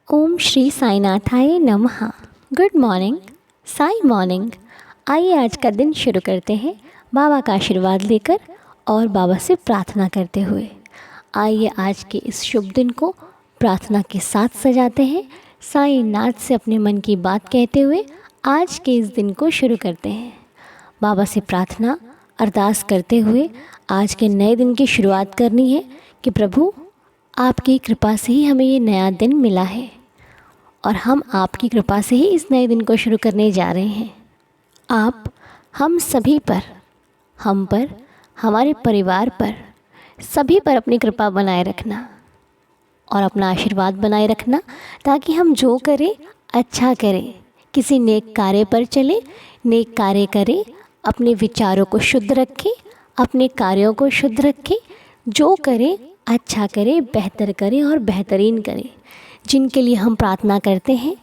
ओम श्री साईनाथाय नमः। Good morning, Sai morning. आइए आज का दिन शुरू करते हैं बाबा का आशीर्वाद लेकर और बाबा से प्रार्थना करते हुए। आइए आज के इस शुभ दिन को प्रार्थना के साथ सजाते हैं। साईं नाथ से अपने मन की बात कहते हुए आज के इस दिन को शुरू करते हैं। बाबा से प्रार्थना अरदास करते हुए आज के नए दिन की शुरुआत करनी है कि प्रभु आपकी कृपा से ही हमें ये नया दिन मिला है और हम आपकी कृपा से ही इस नए दिन को शुरू करने जा रहे हैं। आप हम सभी पर, हम पर, हमारे परिवार पर, सभी पर अपनी कृपा बनाए रखना और अपना आशीर्वाद बनाए रखना, ताकि हम जो करें अच्छा करें, किसी नेक कार्य पर चलें, नेक कार्य करें, अपने विचारों को शुद्ध रखें, अपने कार्यों को शुद्ध रखें, जो करें अच्छा करें, बेहतर करें और बेहतरीन करें। जिनके लिए हम प्रार्थना करते हैं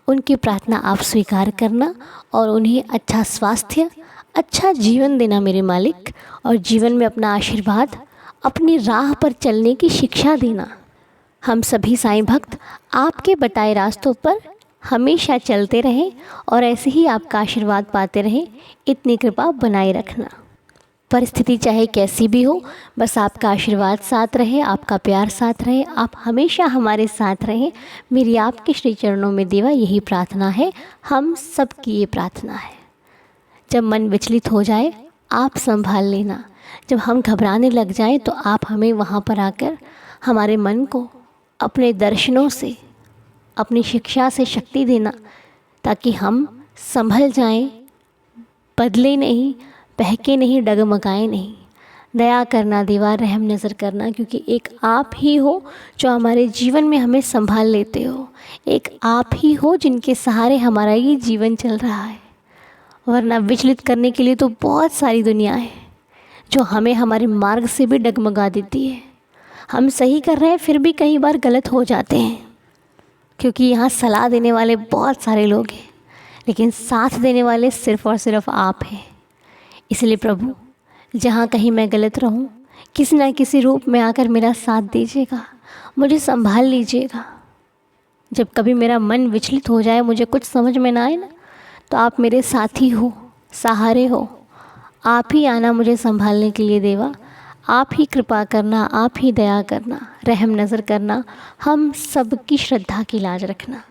उनकी प्रार्थना आप स्वीकार करना और उन्हें अच्छा स्वास्थ्य, अच्छा जीवन देना मेरे मालिक, और जीवन में अपना आशीर्वाद, अपनी राह पर चलने की शिक्षा देना। हम सभी साईं भक्त आपके बताए रास्तों पर हमेशा चलते रहें और ऐसे ही आपका आशीर्वाद पाते रहें। इतनी कृपा बनाए रखना। परिस्थिति चाहे कैसी भी हो, बस आपका आशीर्वाद साथ रहे, आपका प्यार साथ रहे, आप हमेशा हमारे साथ रहें। मेरी आपके श्री चरणों में देवा यही प्रार्थना है, हम सब की ये प्रार्थना है। जब मन विचलित हो जाए आप संभाल लेना, जब हम घबराने लग जाएं तो आप हमें वहाँ पर आकर हमारे मन को अपने दर्शनों से, अपनी शिक्षा से शक्ति देना, ताकि हम संभल जाएं, बदले नहीं, बहके नहीं, डगमगाए नहीं। दया करना देवा, रहम नज़र करना, क्योंकि एक आप ही हो जो हमारे जीवन में हमें संभाल लेते हो। एक आप ही हो जिनके सहारे हमारा ये जीवन चल रहा है। वरना विचलित करने के लिए तो बहुत सारी दुनिया है जो हमें हमारे मार्ग से भी डगमगा देती है। हम सही कर रहे हैं फिर भी कई बार गलत हो जाते हैं, क्योंकि यहाँ सलाह देने वाले बहुत सारे लोग हैं, लेकिन साथ देने वाले सिर्फ़ और सिर्फ आप हैं। इसलिए प्रभु, जहाँ कहीं मैं गलत रहूँ, किसी न किसी रूप में आकर मेरा साथ दीजिएगा, मुझे संभाल लीजिएगा। जब कभी मेरा मन विचलित हो जाए, मुझे कुछ समझ में ना आए ना, तो आप मेरे साथी हो, सहारे हो। आप ही आना मुझे संभालने के लिए देवा। आप ही कृपा करना, आप ही दया करना, रहम नज़र करना, हम सब की श्रद्धा की लाज रखना।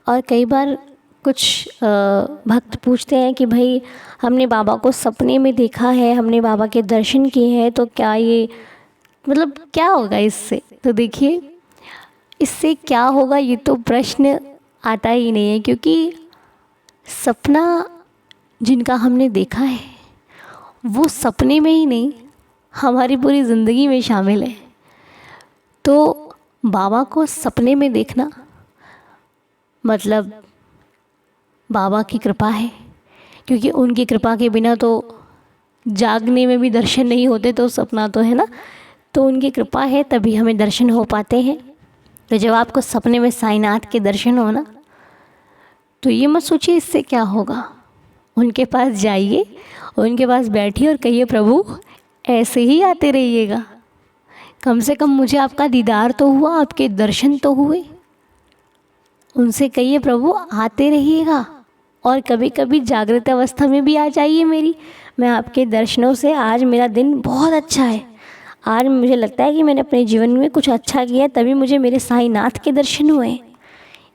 और कई बार कुछ भक्त पूछते हैं कि भाई हमने बाबा को सपने में देखा है, हमने बाबा के दर्शन किए हैं, तो क्या ये मतलब क्या होगा इससे? तो देखिए, इससे क्या होगा ये तो प्रश्न आता ही नहीं है, क्योंकि सपना जिनका हमने देखा है वो सपने में ही नहीं, हमारी पूरी ज़िंदगी में शामिल है। तो बाबा को सपने में देखना मतलब बाबा की कृपा है, क्योंकि उनकी कृपा के बिना तो जागने में भी दर्शन नहीं होते, तो सपना तो है ना। तो उनकी कृपा है तभी हमें दर्शन हो पाते हैं। तो जब आपको सपने में साईनाथ के दर्शन हो ना, तो ये मत सोचिए इससे क्या होगा। उनके पास जाइए, उनके पास बैठिए और कहिए प्रभु ऐसे ही आते रहिएगा, कम से कम मुझे आपका दीदार तो हुआ, आपके दर्शन तो हुए। उनसे कहिए प्रभु आते रहिएगा, और कभी कभी जागृत अवस्था में भी आ जाइए मेरी। मैं आपके दर्शनों से, आज मेरा दिन बहुत अच्छा है, आज मुझे लगता है कि मैंने अपने जीवन में कुछ अच्छा किया, तभी मुझे मेरे साईनाथ के दर्शन हुए।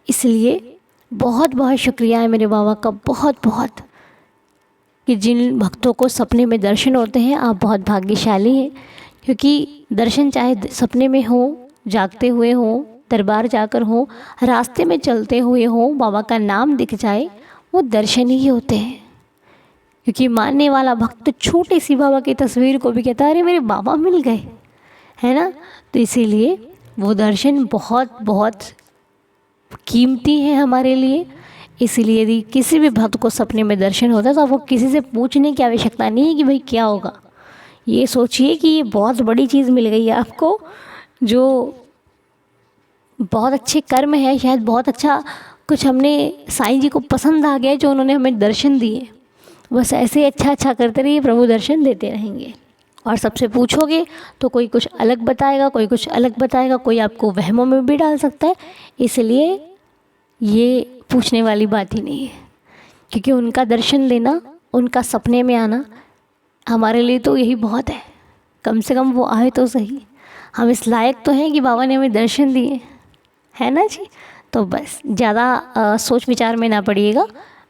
इसलिए बहुत बहुत शुक्रिया है मेरे बाबा का, बहुत बहुत, कि जिन भक्तों को सपने में दर्शन होते हैं। आप बहुत भाग्यशाली हैं, क्योंकि दर्शन चाहे सपने में हो, जागते हुए हो, दरबार जाकर हो, रास्ते में चलते हुए हो, बाबा का नाम दिख जाए, वो दर्शन ही होते हैं। क्योंकि मानने वाला भक्त छोटी सी बाबा की तस्वीर को भी कहता है अरे मेरे बाबा मिल गए, है ना। तो इसीलिए वो दर्शन बहुत बहुत कीमती है हमारे लिए। इसीलिए यदि किसी भी भक्त को सपने में दर्शन होता है तो आपको किसी से पूछने की आवश्यकता नहीं है कि भाई क्या होगा। ये सोचिए कि ये बहुत बड़ी चीज़ मिल गई है आपको, जो बहुत अच्छे कर्म है, शायद बहुत अच्छा कुछ हमने साईं जी को पसंद आ गया जो उन्होंने हमें दर्शन दिए। बस ऐसे ही अच्छा अच्छा करते रहिए, प्रभु दर्शन देते रहेंगे। और सबसे पूछोगे तो कोई कुछ अलग बताएगा, कोई कुछ अलग बताएगा, कोई आपको वहमों में भी डाल सकता है। इसलिए ये पूछने वाली बात ही नहीं है, क्योंकि उनका दर्शन लेना, उनका सपने में आना हमारे लिए तो यही बहुत है। कम से कम वो आए तो सही, हम इस लायक तो हैं कि बाबा ने हमें दर्शन दिए, है ना जी। तो बस ज़्यादा सोच विचार में ना पड़िएगा,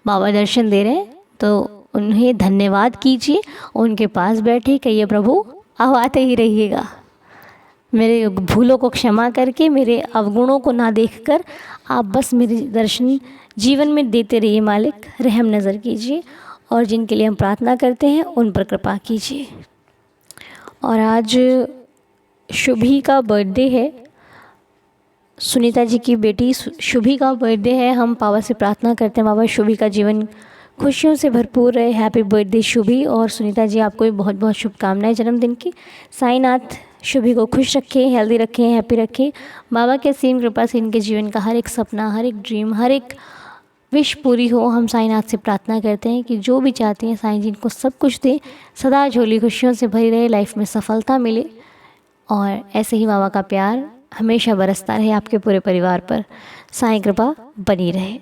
बाबा दर्शन दे रहे हैं तो उन्हें धन्यवाद कीजिए, उनके पास बैठे कहिए प्रभु अब आते ही रहिएगा, मेरे भूलों को क्षमा करके, मेरे अवगुणों को ना देखकर आप बस मेरे दर्शन जीवन में देते रहिए मालिक, रहम नज़र कीजिए और जिनके लिए हम प्रार्थना करते हैं उन पर कृपा कीजिए। और आज शुभी का बर्थडे है, सुनीता जी की बेटी शुभी का बर्थडे है। हम बाबा से प्रार्थना करते हैं बाबा शुभी का जीवन खुशियों से भरपूर रहे। Happy birthday Shubhi. और सुनीता जी आपको भी बहुत बहुत शुभकामनाएं जन्मदिन की। साईनाथ शुभी को खुश रखें, हेल्दी रखें, हैप्पी रखें। बाबा के असीम कृपा से इनके जीवन का हर एक सपना, हर एक ड्रीम, हर एक विश पूरी हो। हम साईनाथ से प्रार्थना करते हैं कि जो भी चाहते हैं साईं जी इनको सब कुछ दे, सदा झोली खुशियों से भरी रहे, लाइफ में सफलता मिले और ऐसे ही बाबा का प्यार हमेशा बरसता रहे आपके पूरे परिवार पर, साईं कृपा बनी रहे।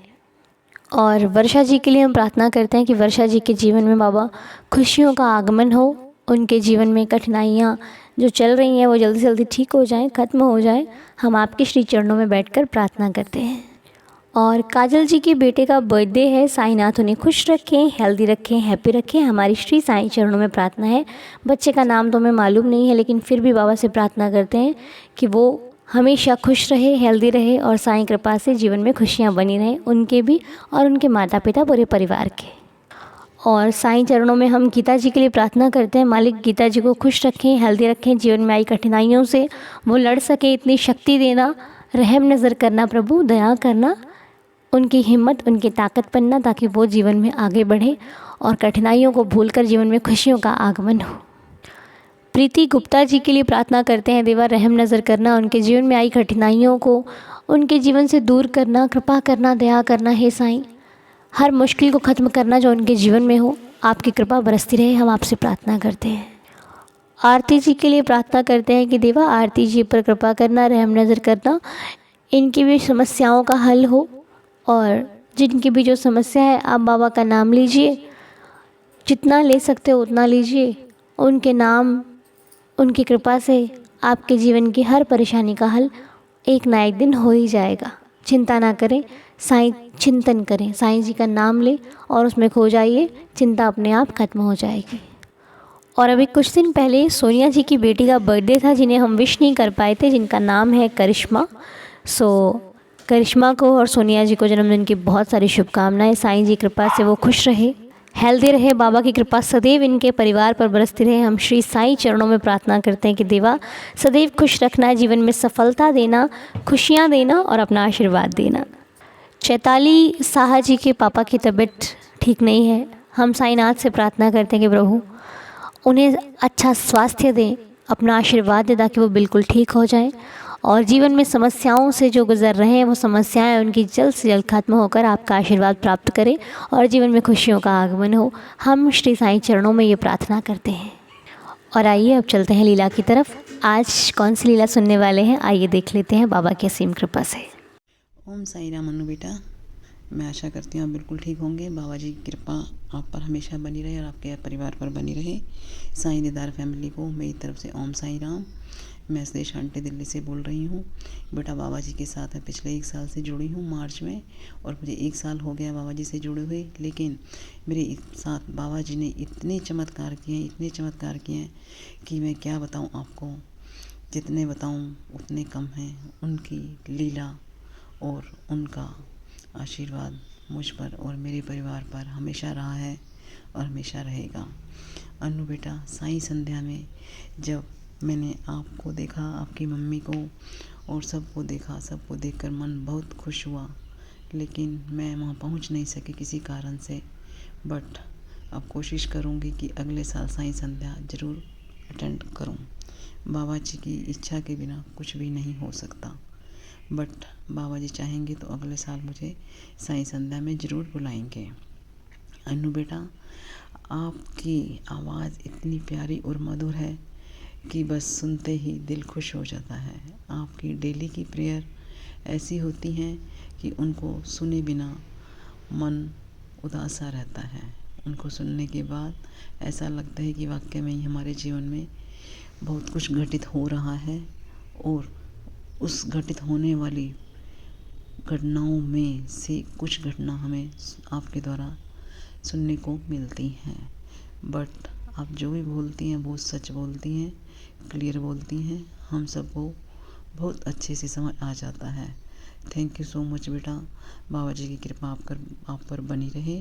और वर्षा जी के लिए हम प्रार्थना करते हैं कि वर्षा जी के जीवन में बाबा खुशियों का आगमन हो, उनके जीवन में कठिनाइयाँ जो चल रही हैं वो जल्दी से जल्दी ठीक हो जाएं, ख़त्म हो जाएं। हम आपके श्री चरणों में बैठकर प्रार्थना करते हैं। और काजल जी के बेटे का बर्थडे है, साईनाथ उन्हें खुश रखें, हेल्दी रखें, हैप्पी रखें, हमारी श्री साईं चरणों में प्रार्थना है। बच्चे का नाम तो हमें मालूम नहीं है, लेकिन फिर भी बाबा से प्रार्थना करते हैं कि वो हमेशा खुश रहे, हेल्दी रहे और साईं कृपा से जीवन में खुशियाँ बनी रहें, उनके भी और उनके माता पिता पूरे परिवार के। और साईं चरणों में हम गीता जी के लिए प्रार्थना करते हैं, मालिक गीता जी को खुश रखें, हेल्दी रखें, जीवन में आई कठिनाइयों से वो लड़ सके, इतनी शक्ति देना, रहम नज़र करना प्रभु, दया करना, उनकी हिम्मत, उनकी ताकत बनना, ताकि वो जीवन में आगे बढ़े और कठिनाइयों को भूलकर जीवन में खुशियों का आगमन हो। प्रीति गुप्ता जी के लिए प्रार्थना करते हैं, देवा रहम नज़र करना, उनके जीवन में आई कठिनाइयों को उनके जीवन से दूर करना, कृपा करना, दया करना है साईं, हर मुश्किल को ख़त्म करना जो उनके जीवन में हो, आपकी कृपा बरसती रहे, हम आपसे प्रार्थना करते हैं। आरती जी के लिए प्रार्थना करते हैं कि देवा आरती जी पर कृपा करना, रहम नज़र करना, इनकी भी समस्याओं का हल हो और जिनकी भी जो समस्या है आप बाबा का नाम लीजिए, जितना ले सकते हो उतना लीजिए, उनके नाम, उनकी कृपा से आपके जीवन की हर परेशानी का हल एक ना एक दिन हो ही जाएगा। चिंता ना करें, साईं चिंतन करें, साईं जी का नाम लें और उसमें खो जाइए, चिंता अपने आप खत्म हो जाएगी। और अभी कुछ दिन पहले सोनिया जी की बेटी का बर्थडे था, जिन्हें हम विश नहीं कर पाए थे, जिनका नाम है करिश्मा। करिश्मा को और सोनिया जी को जन्मदिन की बहुत सारी शुभकामनाएं। साईं जी कृपा से वो खुश रहे, हेल्दी रहे, बाबा की कृपा सदैव इनके परिवार पर बरसती रहे। हम श्री साईं चरणों में प्रार्थना करते हैं कि देवा सदैव खुश रखना, जीवन में सफलता देना, खुशियाँ देना और अपना आशीर्वाद देना। चैताली साहा जी के पापा की तबीयत ठीक नहीं है, हम साईनाथ से प्रार्थना करते हैं कि प्रभु उन्हें अच्छा स्वास्थ्य दें, अपना आशीर्वाद दें ताकि वो बिल्कुल ठीक हो जाएं और जीवन में समस्याओं से जो गुजर रहे हैं वो समस्याएं उनकी जल्द से जल्द खत्म होकर आपका आशीर्वाद प्राप्त करें और जीवन में खुशियों का आगमन हो। हम श्री साईं चरणों में ये प्रार्थना करते हैं। और आइए अब चलते हैं लीला की तरफ। आज कौन सी लीला सुनने वाले हैं, आइए देख लेते हैं बाबा की असीम कृपा से। ओम साई राम अनु बेटा, मैं आशा करती हूँ आप बिल्कुल ठीक होंगे। बाबा जी की कृपा आप पर हमेशा बनी रहे और आपके परिवार पर बनी रहे। साईं दीदार फैमिली को मेरी तरफ से ओम साई राम। मैं सुदेश आंटी दिल्ली से बोल रही हूँ। बेटा बाबा जी के साथ मैं पिछले 1 साल से जुड़ी हूँ मार्च में, और मुझे 1 साल हो गया बाबा जी से जुड़े हुए। लेकिन मेरे साथ बाबा जी ने इतने चमत्कार किए हैं, इतने चमत्कार किए हैं कि मैं क्या बताऊँ आपको, जितने बताऊँ उतने कम हैं। उनकी लीला और उनका आशीर्वाद मुझ पर और मेरे परिवार पर हमेशा रहा है और हमेशा रहेगा। अनु बेटा, साईं संध्या में जब मैंने आपको देखा, आपकी मम्मी को और सबको देखा, सबको देखकर मन बहुत खुश हुआ, लेकिन मैं वहाँ पहुँच नहीं सकी किसी कारण से। बट अब कोशिश करूँगी कि अगले साल साईं संध्या ज़रूर अटेंड करूँ। बाबा जी की इच्छा के बिना कुछ भी नहीं हो सकता, बट बाबा जी चाहेंगे तो अगले साल मुझे साईं संध्या में ज़रूर बुलाएंगे। अनु बेटा, आपकी आवाज़ इतनी प्यारी और मधुर है कि बस सुनते ही दिल खुश हो जाता है। आपकी डेली की प्रेयर ऐसी होती हैं कि उनको सुने बिना मन उदास सा रहता है। उनको सुनने के बाद ऐसा लगता है कि वाकई में ही हमारे जीवन में बहुत कुछ घटित हो रहा है और उस घटित होने वाली घटनाओं में से कुछ घटना हमें आपके द्वारा सुनने को मिलती हैं। बट आप जो भी बोलती हैं बहुत सच बोलती हैं, क्लियर बोलती हैं, हम सबको बहुत अच्छे से समझ आ जाता है। थैंक यू सो मच बेटा। बाबा जी की कृपा आप पर बनी रहे।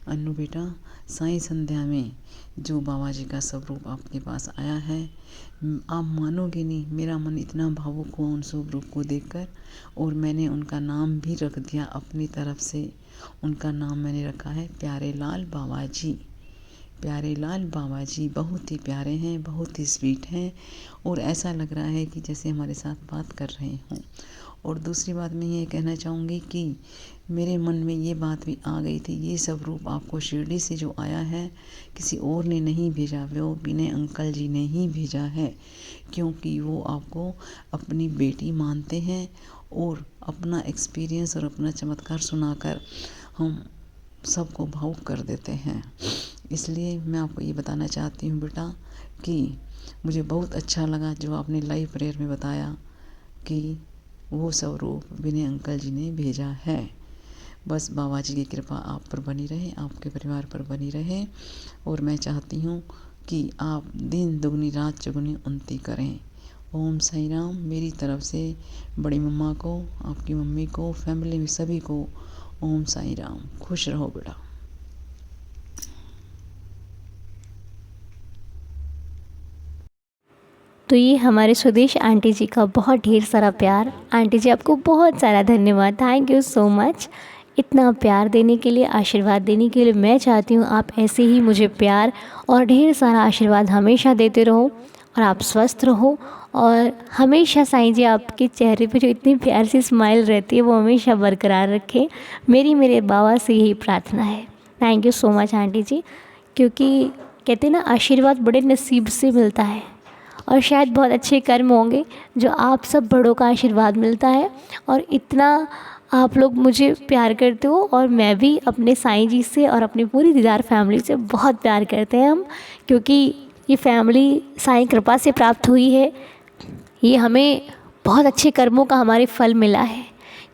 अन्नू बेटा, साईं संध्या में जो बाबा जी का स्वरूप आपके पास आया है, आप मानोगे नहीं, मेरा मन इतना भावुक हुआ उन स्वरूप को देखकर, और मैंने उनका नाम भी रख दिया अपनी तरफ से। उनका नाम मैंने रखा है प्यारे लाल बाबा जी। प्यारे लाल बाबा जी बहुत ही प्यारे हैं, बहुत ही स्वीट हैं, और ऐसा लग रहा है कि जैसे हमारे साथ बात कर रहे हों। और दूसरी बात मैं ये कहना चाहूँगी कि मेरे मन में ये बात भी आ गई थी, ये सब रूप आपको शिरडी से जो आया है किसी और ने नहीं भेजा, वो विनय अंकल जी ने ही भेजा है, क्योंकि वो आपको अपनी बेटी मानते हैं और अपना एक्सपीरियंस और अपना चमत्कार सुनाकर हम सबको भावुक कर देते हैं। इसलिए मैं आपको ये बताना चाहती हूँ बेटा कि मुझे बहुत अच्छा लगा जो आपने लाइव प्रेयर में बताया कि वो स्वरूप विनय अंकल जी ने भेजा है। बस बाबा जी की कृपा आप पर बनी रहे, आपके परिवार पर बनी रहे, और मैं चाहती हूँ कि आप दिन दुगनी रात चौगुनी उन्नति करें। ओम साई राम। मेरी तरफ से बड़ी मम्मा को, आपकी मम्मी को, फैमिली में सभी को ओम साई राम। खुश रहो बेटा। तो ये हमारे स्वदेश आंटी जी का बहुत ढेर सारा प्यार। आंटी जी आपको बहुत सारा धन्यवाद, थैंक यू सो मच। इतना प्यार देने के लिए, आशीर्वाद देने के लिए। मैं चाहती हूँ आप ऐसे ही मुझे प्यार और ढेर सारा आशीर्वाद हमेशा देते रहो, और आप स्वस्थ रहो, और हमेशा साईं जी आपके चेहरे पे जो इतनी प्यार सी स्माइल रहती है वो हमेशा बरकरार रखें। मेरे बाबा से यही प्रार्थना है। Thank you so much aunty ji, क्योंकि कहते हैं ना आशीर्वाद बड़े नसीब से मिलता है, और शायद बहुत अच्छे कर्म होंगे जो आप सब बड़ों का आशीर्वाद मिलता है, और इतना आप लोग मुझे प्यार करते हो, और मैं भी अपने साईं जी से और अपनी पूरी दीदार फैमिली से बहुत प्यार करते हैं हम, क्योंकि ये फैमिली साईं कृपा से प्राप्त हुई है। ये हमें बहुत अच्छे कर्मों का हमारे फल मिला है,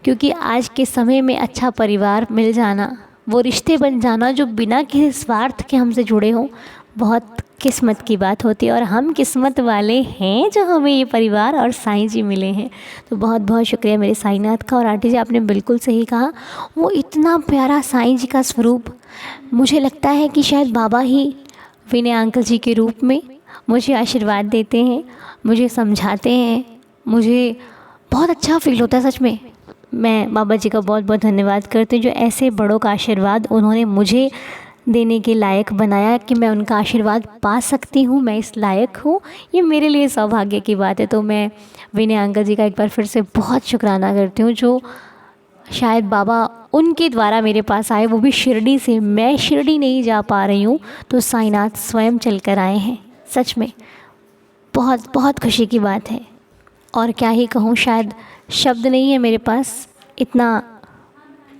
क्योंकि आज के समय में अच्छा परिवार मिल जाना, वो रिश्ते बन जाना जो बिना किसी स्वार्थ के हमसे जुड़े हों, बहुत किस्मत की बात होती है। और हम किस्मत वाले हैं जो हमें ये परिवार और साईं जी मिले हैं। तो बहुत बहुत शुक्रिया मेरे साईनाथ का। और आंटी जी आपने बिल्कुल सही कहा, वो इतना प्यारा साईं जी का स्वरूप, मुझे लगता है कि शायद बाबा ही विनय अंकल जी के रूप में मुझे आशीर्वाद देते हैं, मुझे समझाते हैं, मुझे बहुत अच्छा फील होता है सच में। मैं बाबा जी का बहुत बहुत धन्यवाद करती हूँ जो ऐसे बड़ों का आशीर्वाद उन्होंने मुझे देने के लायक बनाया कि मैं उनका आशीर्वाद पा सकती हूँ, मैं इस लायक हूँ। ये मेरे लिए सौभाग्य की बात है। तो मैं विनय अंकल जी का एक बार फिर से बहुत शुक्राना करती हूँ, जो शायद बाबा उनके द्वारा मेरे पास आए, वो भी शिरडी से। मैं शिरडी नहीं जा पा रही हूँ तो साईनाथ स्वयं चल कर आए हैं। सच में बहुत बहुत खुशी की बात है। और क्या ही कहूँ, शायद शब्द नहीं है मेरे पास, इतना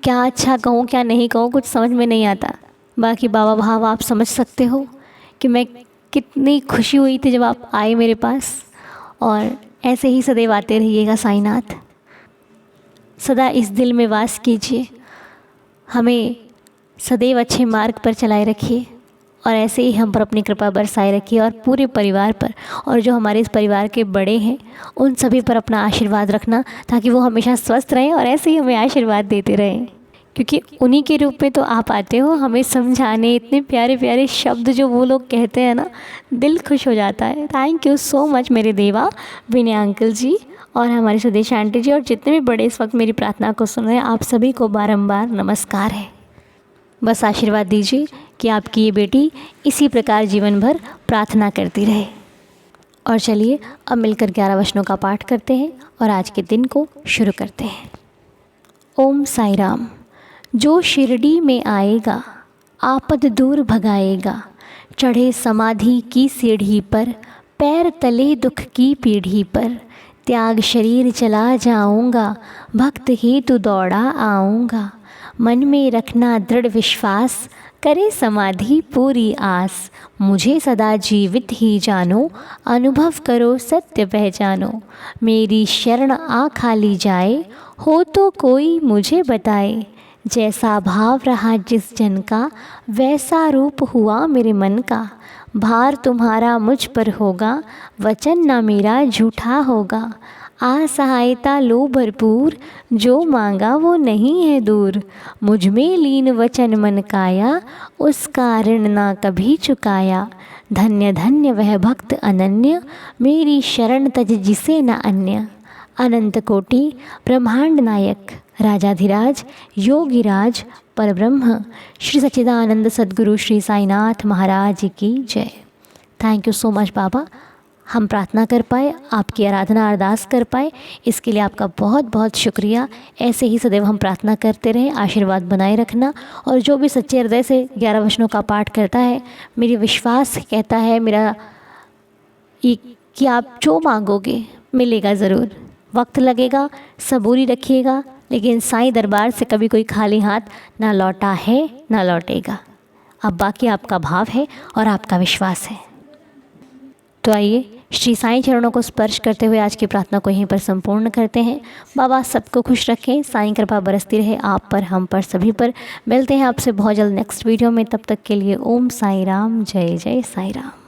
क्या अच्छा कहूँ क्या नहीं कहूँ, कुछ समझ में नहीं आता। बाकी बाबा भाव आप समझ सकते हो कि मैं कितनी खुशी हुई थी जब आप आए मेरे पास। और ऐसे ही सदैव आते रहिएगा साईनाथ, सदा इस दिल में वास कीजिए, हमें सदैव अच्छे मार्ग पर चलाए रखिए, और ऐसे ही हम पर अपनी कृपा बरसाए रखिए, और पूरे परिवार पर, और जो हमारे इस परिवार के बड़े हैं उन सभी पर अपना आशीर्वाद रखना, ताकि वो हमेशा स्वस्थ रहें और ऐसे ही हमें आशीर्वाद देते रहें। क्योंकि उन्हीं के रूप में तो आप आते हो हमें समझाने, इतने प्यारे प्यारे शब्द जो वो लोग कहते हैं ना, दिल खुश हो जाता है। थैंक यू सो मच मेरे देवा विनय अंकल जी और हमारी स्वदेश आंटी जी, और जितने भी बड़े इस वक्त मेरी प्रार्थना को सुन रहे हैं, आप सभी को बारंबार नमस्कार है। बस आशीर्वाद दीजिए कि आपकी ये बेटी इसी प्रकार जीवन भर प्रार्थना करती रहे। और चलिए अब मिलकर 11 वचनों का पाठ करते हैं और आज के दिन को शुरू करते हैं। ओम साई राम। जो शिरडी में आएगा आपद दूर भगाएगा, चढ़े समाधि की सीढ़ी पर, पैर तले दुख की पीढ़ी पर, त्याग शरीर चला जाऊंगा, भक्त ही तू दौड़ा आऊँगा। मन में रखना दृढ़ विश्वास, करे समाधि पूरी आस। मुझे सदा जीवित ही जानो, अनुभव करो सत्य पहचानो। मेरी शरण आ खाली जाए, हो तो कोई मुझे बताए। जैसा भाव रहा जिस जन का, वैसा रूप हुआ मेरे मन का। भार तुम्हारा मुझ पर होगा, वचन ना मेरा झूठा होगा। आ सहायता लो भरपूर, जो मांगा वो नहीं है दूर। मुझ में लीन वचन मन काया, उसका ऋण ना कभी चुकाया। धन्य धन्य वह भक्त अनन्य, मेरी शरण तज जिसे न अन्य। अनंत कोटि ब्रह्मांड नायक, राजाधिराज योगिराज परब्रह्म, श्री सच्चिदानंद सद्गुरु श्री साईनाथ महाराज की जय। थैंक यू सो मच बाबा, हम प्रार्थना कर पाए, आपकी आराधना अरदास कर पाए, इसके लिए आपका बहुत बहुत शुक्रिया। ऐसे ही सदैव हम प्रार्थना करते रहें, आशीर्वाद बनाए रखना। और जो भी सच्चे हृदय से 11 वचनों का पाठ करता है, मेरी विश्वास कहता है मेरा कि आप जो मांगोगे मिलेगा ज़रूर। वक्त लगेगा, सबूरी रखिएगा, लेकिन साईं दरबार से कभी कोई खाली हाथ ना लौटा है ना लौटेगा। अब बाकी आपका भाव है और आपका विश्वास है। तो आइए श्री साईं चरणों को स्पर्श करते हुए आज की प्रार्थना को यहीं पर संपूर्ण करते हैं। बाबा सबको खुश रखें, साईं कृपा बरसती रहे आप पर, हम पर, सभी पर। मिलते हैं आपसे बहुत जल्द नेक्स्ट वीडियो में, तब तक के लिए ओम साई राम, जय जय साई राम।